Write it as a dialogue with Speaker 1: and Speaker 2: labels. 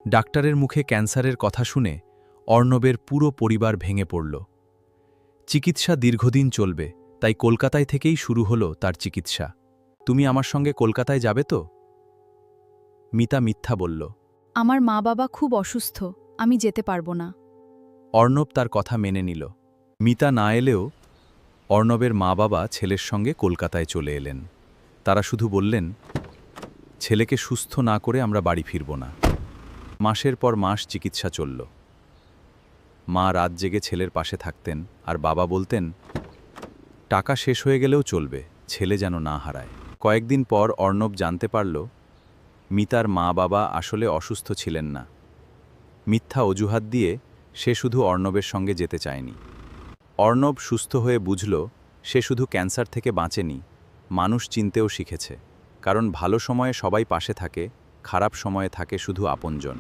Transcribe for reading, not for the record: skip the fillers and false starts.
Speaker 1: ডাক্তারের মুখে ক্যান্সারের কথা শুনে অর্ণবের পুরো পরিবার ভেঙে পড়ল। চিকিৎসা দীর্ঘদিন চলবে, তাই কলকাতায় থেকেই শুরু হলো তার চিকিৎসা। তুমি আমার সঙ্গে কলকাতায় যাবে তো? মিতা মিথ্যা বলল।
Speaker 2: আমার মা-বাবা খুব অসুস্থ, আমি যেতে পারবো না।
Speaker 1: অর্ণব তার কথা মেনে নিল। মিতা না এলেও অর্ণবের মা-বাবা ছেলের সঙ্গে কলকাতায় চলে এলেন। তারা শুধু বললেন, ছেলেকে সুস্থ না করে আমরা বাড়ি ফিরব না। মাসের পর মাস চিকিৎসা চলল। মা রাত জেগে ছেলের পাশে থাকতেন, আর বাবা বলতেন, টাকা শেষ হয়ে গেলেও চলবে, ছেলে যেন না হারায়। কয়েকদিন পর অর্ণব জানতে পারল, মিতার মা-বাবা আসলে অসুস্থ ছিলেন না। মিথ্যা অজুহাত দিয়ে সে শুধু অর্ণবের সঙ্গে যেতে চায়নি। অর্ণব সুস্থ হয়ে বুঝল, সে শুধু ক্যান্সার থেকে বাঁচেনি, মানুষ চিনতেও শিখেছে। কারণ ভালো সময়ে সবাই পাশে থাকে, খারাপ সময়ে থাকে শুধু আপনজন।